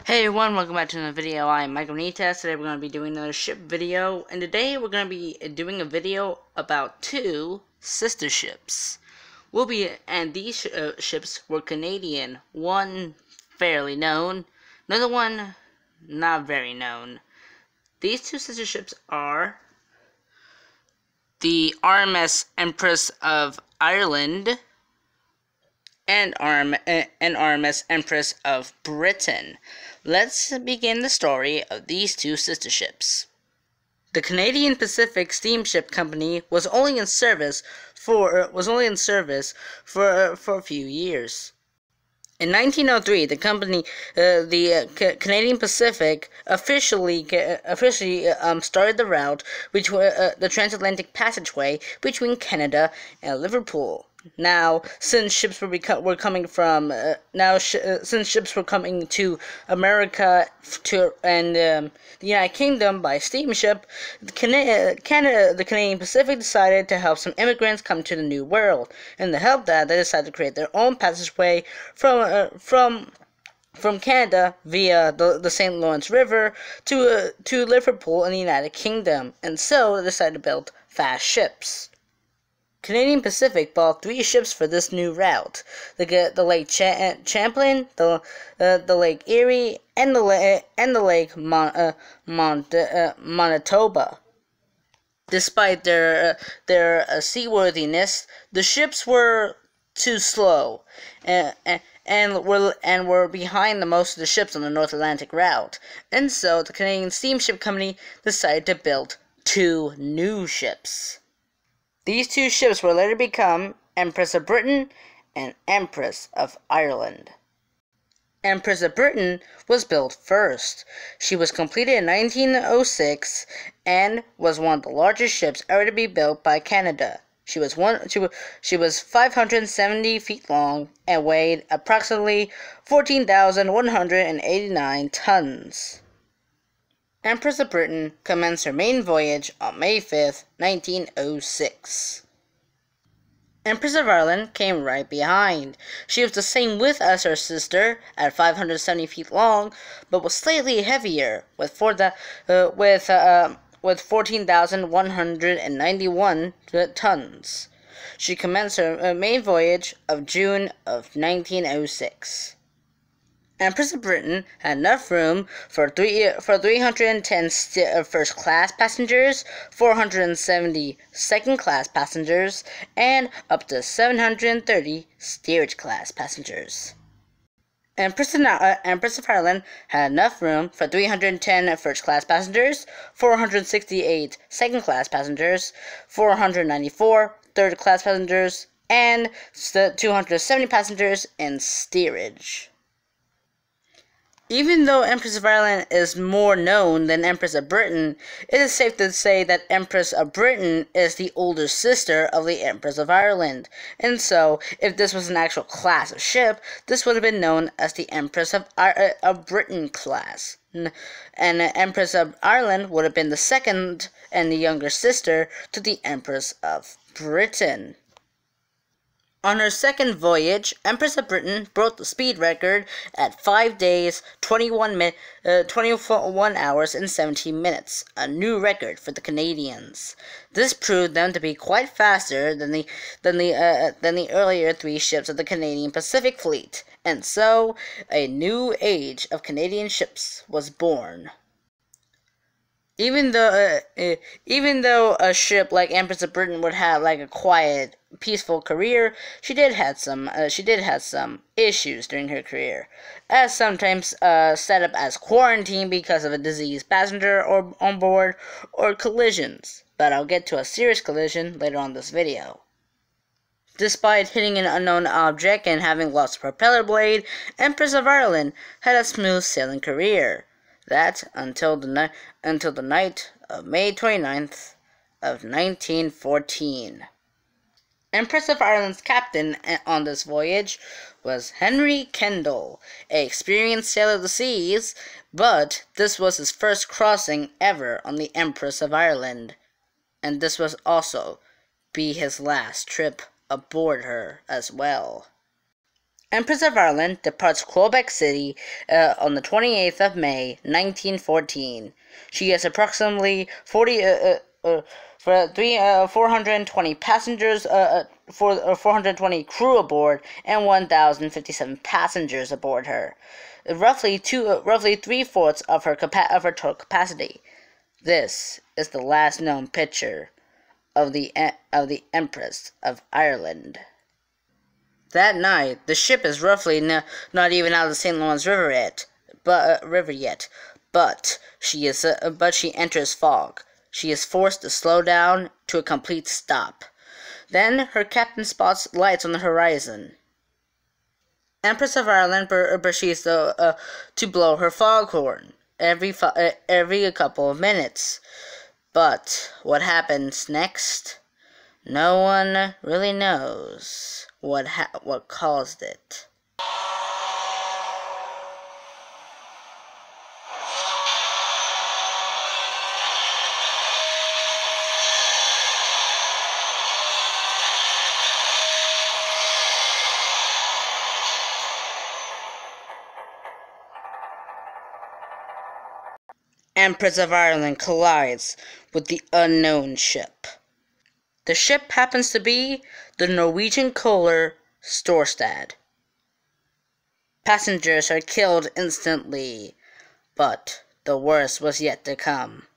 Hey everyone, welcome back to another video. I'm Michael Nitas. Today we're going to be doing another ship video, and today we're going to be doing a video about two sister ships. And these ships were Canadian. One fairly known, another one not very known. These two sister ships are the RMS Empress of Ireland and RMS Empress of Britain. Let's begin the story of these two sister ships. The Canadian Pacific Steamship Company was only in service for a few years. In 1903, the company, Canadian Pacific, officially started the route the transatlantic passageway between Canada and Liverpool. Now, since ships were coming to America and the United Kingdom by steamship, the Canadian Pacific decided to help some immigrants come to the New World. And to help that, they decided to create their own passageway from Canada via the St. Lawrence River to Liverpool in the United Kingdom. And so they decided to build fast ships. Canadian Pacific bought 3 ships for this new route: the Lake Champlain, the Lake Erie, and the Lake Manitoba. Despite their seaworthiness, the ships were too slow, and were behind most of the ships on the North Atlantic route. And so the Canadian Steamship Company decided to build 2 new ships. These 2 ships were later become Empress of Britain and Empress of Ireland. Empress of Britain was built first. She was completed in 1906 and was one of the largest ships ever to be built by Canada. She was 570 feet long and weighed approximately 14,189 tons. Empress of Britain commenced her main voyage on May 5th, 1906. Empress of Ireland came right behind. She was the same width as her sister, at 570 feet long, but was slightly heavier, with 14,191 tons. She commenced her main voyage of June of 1906. Empress of Britain had enough room for 310 first-class passengers, 470 second-class passengers, and up to 730 steerage-class passengers. Empress of Ireland had enough room for 310 first-class passengers, 468 second-class passengers, 494 third-class passengers, and 270 passengers in steerage. Even though Empress of Ireland is more known than Empress of Britain, it is safe to say that Empress of Britain is the older sister of the Empress of Ireland. And so, if this was an actual class of ship, this would have been known as the Empress of Britain class. And the Empress of Ireland would have been the second and the younger sister to the Empress of Britain. On her second voyage, Empress of Britain broke the speed record at 5 days, 21 hours, and 17 minutes, a new record for the Canadians. This proved them to be quite faster than the earlier 3 ships of the Canadian Pacific Fleet, and so a new age of Canadian ships was born. Even though a ship like Empress of Britain would have like a quiet, peaceful career, she did have some issues during her career, as sometimes set up as quarantine because of a diseased passenger or on board, or collisions. But I'll get to a serious collision later on this video. Despite hitting an unknown object and having lost a propeller blade, Empress of Ireland had a smooth sailing career. That until the night of May 29th of 1914. Empress of Ireland's captain on this voyage was Henry Kendall, an experienced sailor of the seas, but this was his first crossing ever on the Empress of Ireland, and this was also be his last trip aboard her as well. Empress of Ireland departs Quebec City on the 28th of May, 1914. She has approximately 420 passengers, 420 crew aboard, and 1,057 passengers aboard her. Roughly 3/4 of her total capacity. This is the last known picture of the Empress of Ireland. That night, the ship is roughly not even out of the St. Lawrence River yet, but she enters fog. She is forced to slow down to a complete stop. Then her captain spots lights on the horizon. Empress of Ireland proceeds to blow her foghorn every couple of minutes. But what happens next? No one really knows what caused it. Empress of Ireland collides with the unknown ship. The ship happens to be the Norwegian coaler Storstad. Passengers are killed instantly, but the worst was yet to come.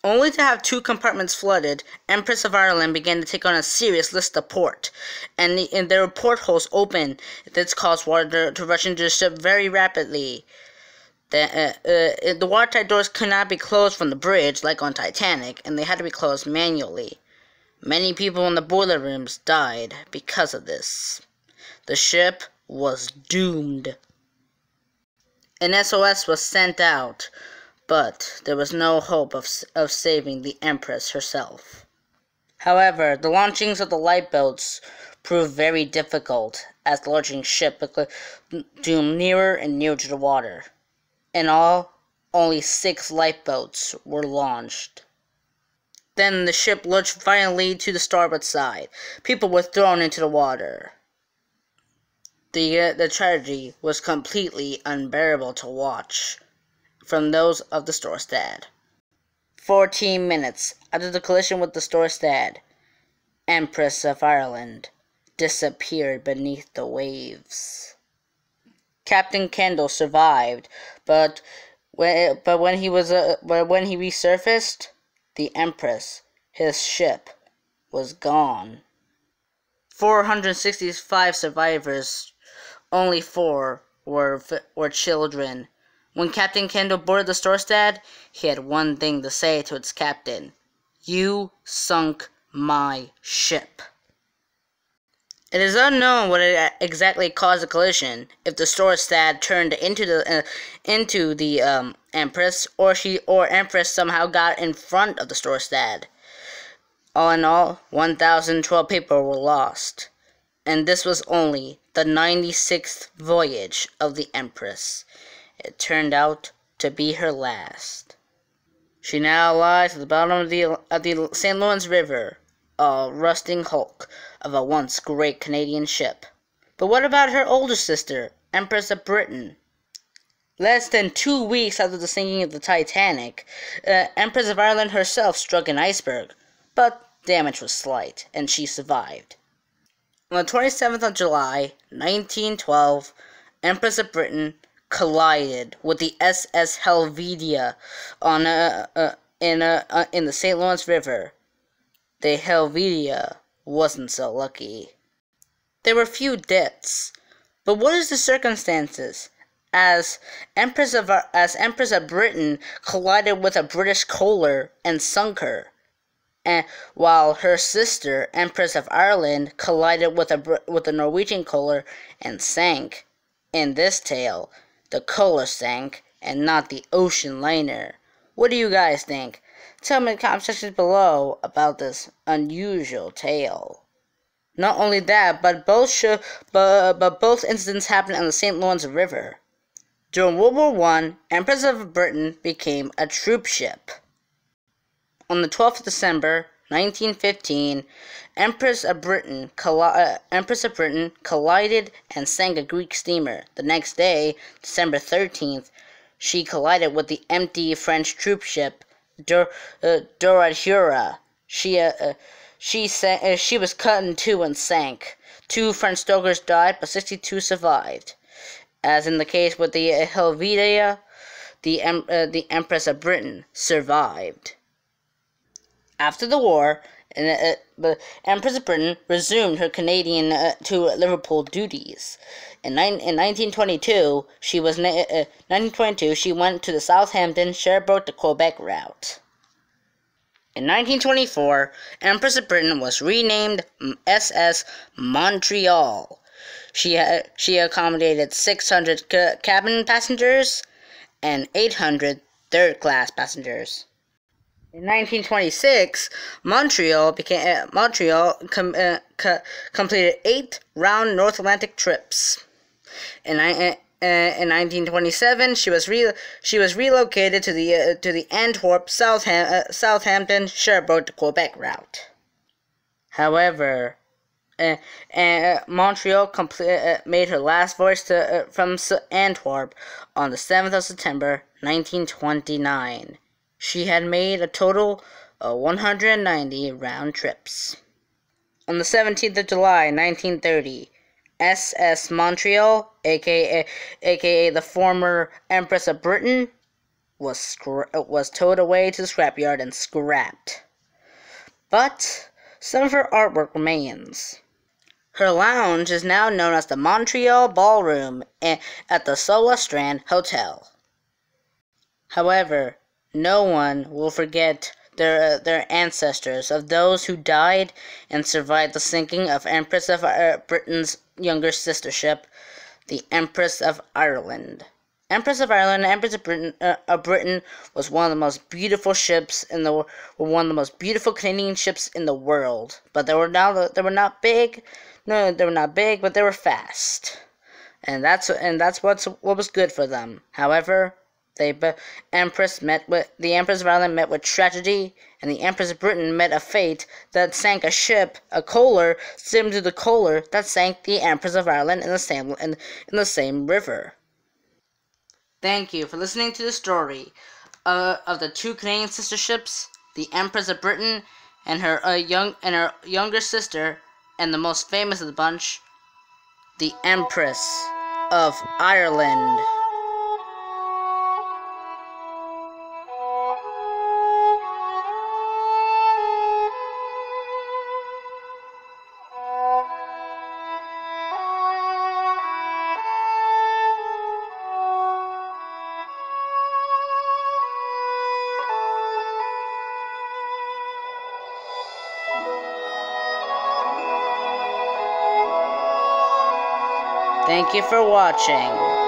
Only to have 2 compartments flooded, Empress of Ireland began to take on a serious list of port, and there were portholes open that caused water to rush into the ship very rapidly. The watertight doors could not be closed from the bridge like on Titanic, and they had to be closed manually. Many people in the boiler rooms died because of this. The ship was doomed. An SOS was sent out, but there was no hope of saving the Empress herself. However, the launchings of the lifeboats proved very difficult as the launching ship zoomed nearer and nearer to the water. In all, only 6 lifeboats were launched. Then the ship lurched violently to the starboard side. People were thrown into the water. The tragedy was completely unbearable to watch from those of the Storstad. 14 minutes after the collision with the Storstad, Empress of Ireland disappeared beneath the waves. Captain Kendall survived, but when he resurfaced, the Empress, his ship, was gone. 465 survivors, only 4 were children. When Captain Kendall boarded the Storstad, he had one thing to say to its captain: "You sunk my ship." It is unknown what exactly caused the collision, if the Storstad turned into the Empress, or Empress somehow got in front of the Storstad. All in all, 1,012 people were lost, and this was only the 96th voyage of the Empress. It turned out to be her last. She now lies at the bottom of the St. Lawrence River, a rusting hulk of a once great Canadian ship. But what about her older sister, Empress of Britain? Less than 2 weeks after the sinking of the Titanic, Empress of Ireland herself struck an iceberg, but damage was slight, and she survived. On the 27th of July, 1912, Empress of Britain collided with the SS Helvetia in the St. Lawrence River. The Helvetia wasn't so lucky. There were few deaths, but what is the circumstances? As Empress of Britain collided with a British coaler and sunk her, and while her sister, Empress of Ireland, collided with a Norwegian coaler and sank. In this tale, the coaler sank and not the ocean liner. What do you guys think? Tell me in the comment section below about this unusual tale. Not only that, but both incidents happened on the St. Lawrence River. During World War I, Empress of Britain became a troop ship. On the 12th of December, 1915, Empress of Britain collided and sank a Greek steamer. The next day, December 13th, she collided with the empty French troop ship Doradhura. She was cut in two and sank. 2 French stokers died, but 62 survived. As in the case with the Helvetia, the Empress of Britain survived. After the war, the Empress of Britain resumed her Canadian to Liverpool duties. In 1922, she went to the Southampton, Sherbrooke to Quebec route. In 1924, Empress of Britain was renamed SS Montreal. She accommodated 600 cabin passengers and 800 third-class passengers. In 1926, Montreal completed 8 round North Atlantic trips. In 1927, she was relocated to the Antwerp, Southampton, Sherbrooke to Quebec route. However, Montreal made her last voyage from Antwerp on the 7th of September, 1929. She had made a total of 190 round trips. On the 17th of July, 1930, SS Montreal, aka the former Empress of Britain, was towed away to the scrapyard and scrapped. But some of her artwork remains. Her lounge is now known as the Montreal Ballroom at the Sola Strand Hotel. However, no one will forget their ancestors, of those who died and survived the sinking of Empress of Britain's younger sister ship, the Empress of Ireland. Empress of Ireland and Empress of Britain was one of the most beautiful ships one of the most beautiful Canadian ships in the world. But they were not big. No, they were not big, but they were fast, and that's what was good for them. However, the Empress of Ireland met with tragedy, and the Empress of Britain met a fate that sank a ship, a coaler, similar to the coaler that sank the Empress of Ireland in the same river. Thank you for listening to the story of the 2 Canadian sister ships, the Empress of Britain and her younger sister, and the most famous of the bunch, the Empress of Ireland. Thank you for watching.